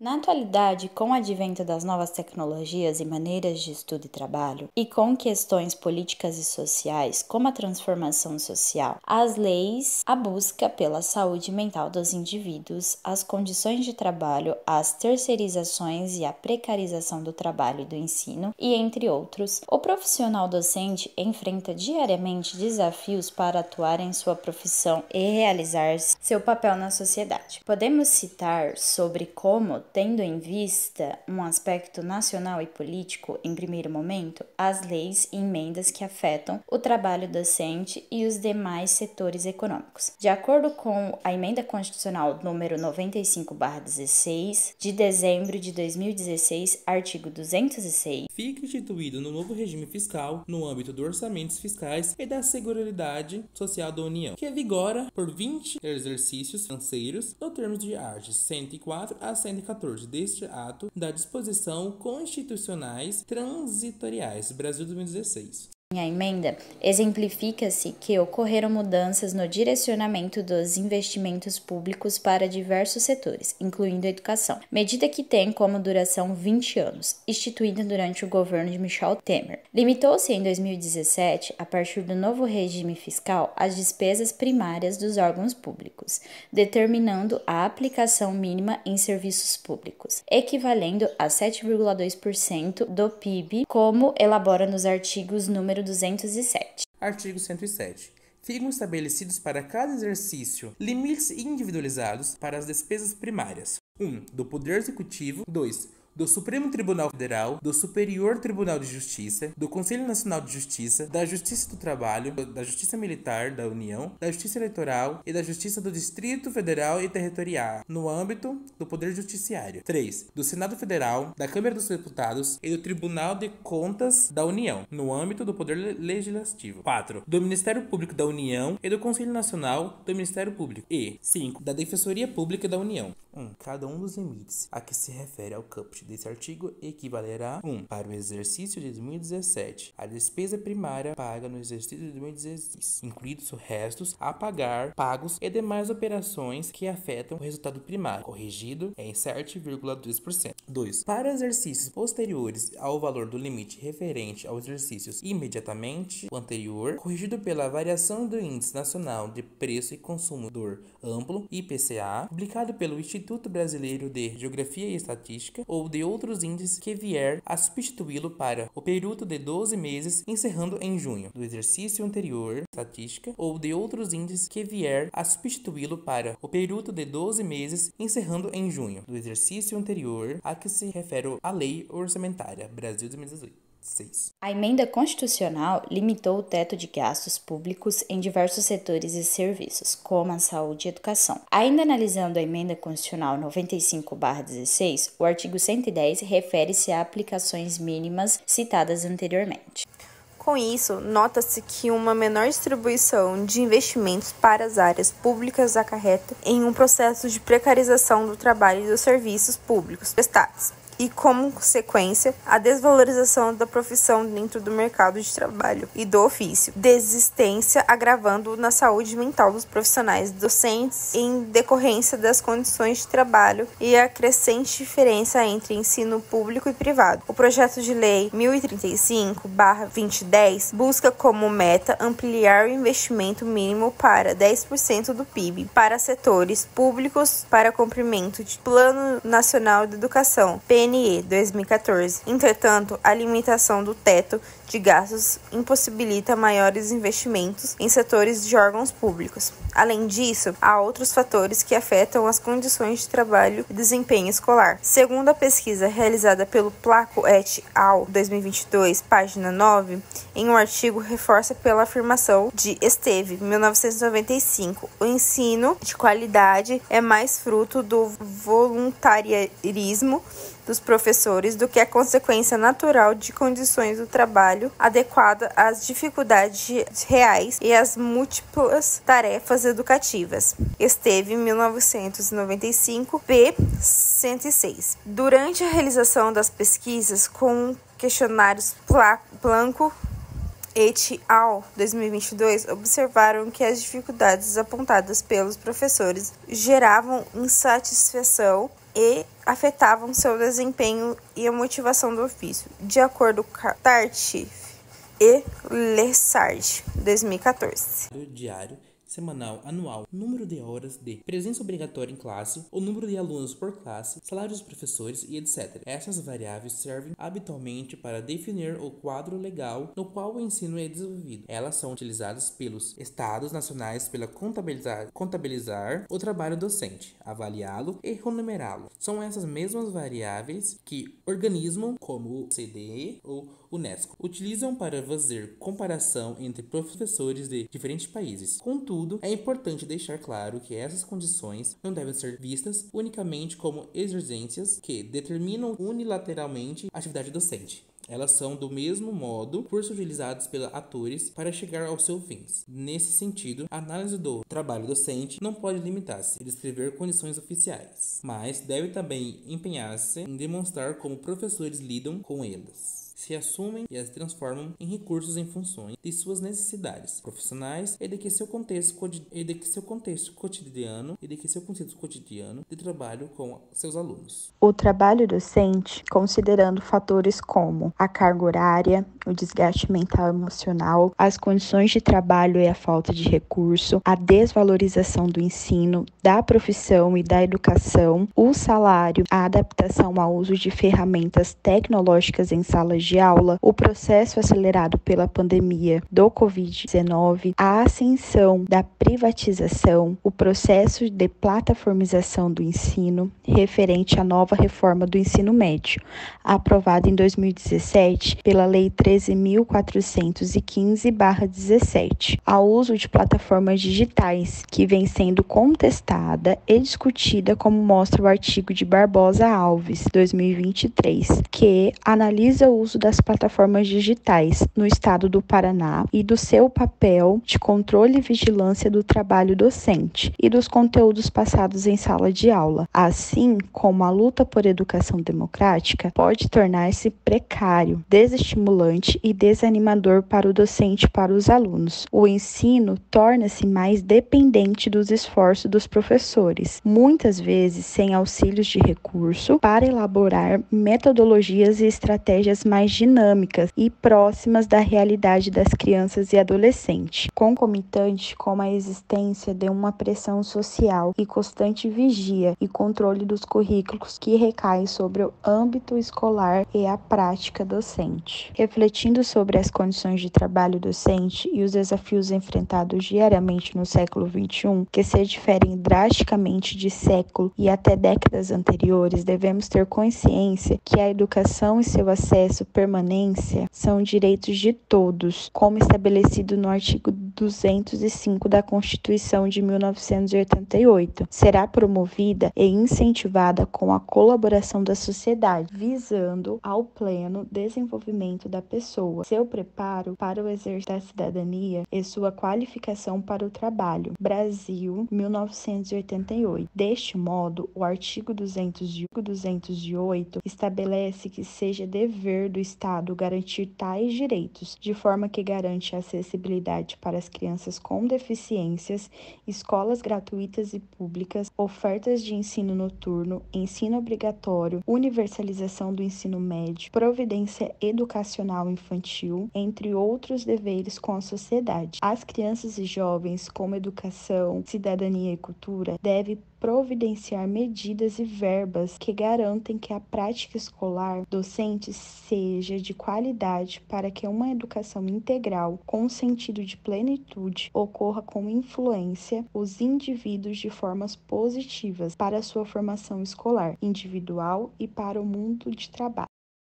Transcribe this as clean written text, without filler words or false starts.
Na atualidade, com o advento das novas tecnologias e maneiras de estudo e trabalho, e com questões políticas e sociais, como a transformação social, as leis, a busca pela saúde mental dos indivíduos, as condições de trabalho, as terceirizações e a precarização do trabalho e do ensino, e entre outros, o profissional docente enfrenta diariamente desafios para atuar em sua profissão e realizar seu papel na sociedade. Podemos citar sobre como, tendo em vista um aspecto nacional e político em primeiro momento, as leis e emendas que afetam o trabalho docente e os demais setores econômicos. De acordo com a Emenda Constitucional número 95/16, de dezembro de 2016, artigo 206, fica instituído no novo regime fiscal, no âmbito dos orçamentos fiscais e da Seguridade Social da União, que vigora por 20 exercícios financeiros, no termos de artigos 104 a 114 deste ato da disposição constitucionais transitoriais, Brasil 2016. Em a emenda, exemplifica-se que ocorreram mudanças no direcionamento dos investimentos públicos para diversos setores, incluindo a educação, medida que tem como duração 20 anos, instituída durante o governo de Michel Temer. Limitou-se em 2017, a partir do novo regime fiscal, as despesas primárias dos órgãos públicos, determinando a aplicação mínima em serviços públicos, equivalendo a 7,2% do PIB, como elabora nos artigos número 207. Artigo 107. Ficam estabelecidos para cada exercício limites individualizados para as despesas primárias. 1. Do Poder Executivo. 2. Do Supremo Tribunal Federal, do Superior Tribunal de Justiça, do Conselho Nacional de Justiça, da Justiça do Trabalho, da Justiça Militar da União, da Justiça Eleitoral e da Justiça do Distrito Federal e Territorial, no âmbito do Poder Judiciário. 3. Do Senado Federal, da Câmara dos Deputados e do Tribunal de Contas da União, no âmbito do Poder Legislativo. 4. Do Ministério Público da União e do Conselho Nacional do Ministério Público. E 5. Da Defensoria Pública da União. Cada um dos limites a que se refere ao caput desse artigo equivalerá 1. Para o exercício de 2017, a despesa primária paga no exercício de 2016, incluídos os restos a pagar, pagos e demais operações que afetam o resultado primário, corrigido em 7,2%. 2. Para exercícios posteriores ao valor do limite referente aos exercícios imediatamente anterior, corrigido pela variação do Índice Nacional de Preço e Consumidor Amplo, IPCA, publicado pelo Instituto Brasileiro de Geografia e Estatística, ou de outros índices que vier a substituí-lo para o período de 12 meses encerrando em junho do exercício anterior, estatística, ou de outros índices que vier a substituí-lo para o período de 12 meses encerrando em junho do exercício anterior a que se refere a Lei Orçamentária, Brasil 2018. 6. A emenda constitucional limitou o teto de gastos públicos em diversos setores e serviços, como a saúde e educação. Ainda analisando a emenda constitucional 95/16, o artigo 110 refere-se a aplicações mínimas citadas anteriormente. Com isso, nota-se que uma menor distribuição de investimentos para as áreas públicas acarreta em um processo de precarização do trabalho e dos serviços públicos prestados, e, como consequência, a desvalorização da profissão dentro do mercado de trabalho e do ofício, desistência agravando na saúde mental dos profissionais docentes em decorrência das condições de trabalho e a crescente diferença entre ensino público e privado. O projeto de lei 1035/2010 busca como meta ampliar o investimento mínimo para 10% do PIB para setores públicos para cumprimento de Plano Nacional de Educação, PNE 2014. Entretanto, a limitação do teto de gastos impossibilita maiores investimentos em setores de órgãos públicos. Além disso, há outros fatores que afetam as condições de trabalho e desempenho escolar. Segundo a pesquisa realizada pelo Placo et al. 2022, página 9, em um artigo reforça pela afirmação de Esteve, 1995, o ensino de qualidade é mais fruto do voluntarismo dos professores do que a consequência natural de condições do trabalho adequada às dificuldades reais e às múltiplas tarefas educativas. Esteve, 1995, p. 106. Durante a realização das pesquisas com questionários Planco et al. 2022 observaram que as dificuldades apontadas pelos professores geravam insatisfação e afetavam seu desempenho e a motivação do ofício, de acordo com Tardif e Lessard, 2014. Diário, semanal, anual, número de horas de presença obrigatória em classe, o número de alunos por classe, salário dos professores e etc. Essas variáveis servem habitualmente para definir o quadro legal no qual o ensino é desenvolvido. Elas são utilizadas pelos estados nacionais para contabilizar o trabalho docente, avaliá-lo e remunerá-lo. São essas mesmas variáveis que organismos como o OCDE ou UNESCO utilizam para fazer comparação entre professores de diferentes países. Contudo, é importante deixar claro que essas condições não devem ser vistas unicamente como exigências que determinam unilateralmente a atividade docente. Elas são, do mesmo modo, cursos utilizados pelos atores para chegar aos seus fins. Nesse sentido, a análise do trabalho docente não pode limitar-se a descrever condições oficiais, mas deve também empenhar-se em demonstrar como professores lidam com elas, se assumem e as transformam em recursos em funções de suas necessidades profissionais e de que seu contexto cotidiano de trabalho com seus alunos. O trabalho docente, considerando fatores como a carga horária, o desgaste mental e emocional, as condições de trabalho e a falta de recurso, a desvalorização do ensino, da profissão e da educação, o salário, a adaptação ao uso de ferramentas tecnológicas em salas de aula, o processo acelerado pela pandemia do Covid-19, a ascensão da privatização, o processo de plataformização do ensino, referente à nova reforma do ensino médio, aprovada em 2017 pela Lei 13.415/17, ao uso de plataformas digitais, que vem sendo contestada e discutida, como mostra o artigo de Barbosa Alves, 2023, que analisa o uso das plataformas digitais no estado do Paraná e do seu papel de controle e vigilância do trabalho docente e dos conteúdos passados em sala de aula, assim como a luta por educação democrática pode tornar-se precário, desestimulante e desanimador para o docente e para os alunos. O ensino torna-se mais dependente dos esforços dos professores, muitas vezes sem auxílios de recurso, para elaborar metodologias e estratégias mais dinâmicas e próximas da realidade das crianças e adolescentes, concomitante com a existência de uma pressão social e constante vigia e controle dos currículos que recai sobre o âmbito escolar e a prática docente. Refletindo sobre as condições de trabalho docente e os desafios enfrentados diariamente no século XXI, que se diferem drasticamente de século e até décadas anteriores, devemos ter consciência que a educação e seu acesso permanência são direitos de todos, como estabelecido no artigo 205 da Constituição de 1988. Será promovida e incentivada com a colaboração da sociedade, visando ao pleno desenvolvimento da pessoa, seu preparo para o exercício da cidadania e sua qualificação para o trabalho. Brasil, 1988. Deste modo, o artigo 208 estabelece que seja dever do Estado garantir tais direitos, de forma que garante a acessibilidade para as crianças com deficiências, escolas gratuitas e públicas, ofertas de ensino noturno, ensino obrigatório, universalização do ensino médio, providência educacional infantil, entre outros deveres com a sociedade. As crianças e jovens, como educação, cidadania e cultura, devem providenciar medidas e verbas que garantem que a prática escolar docente seja de qualidade para que uma educação integral, com sentido de plenitude, ocorra com influência os indivíduos de formas positivas para a sua formação escolar, individual e para o mundo de trabalho.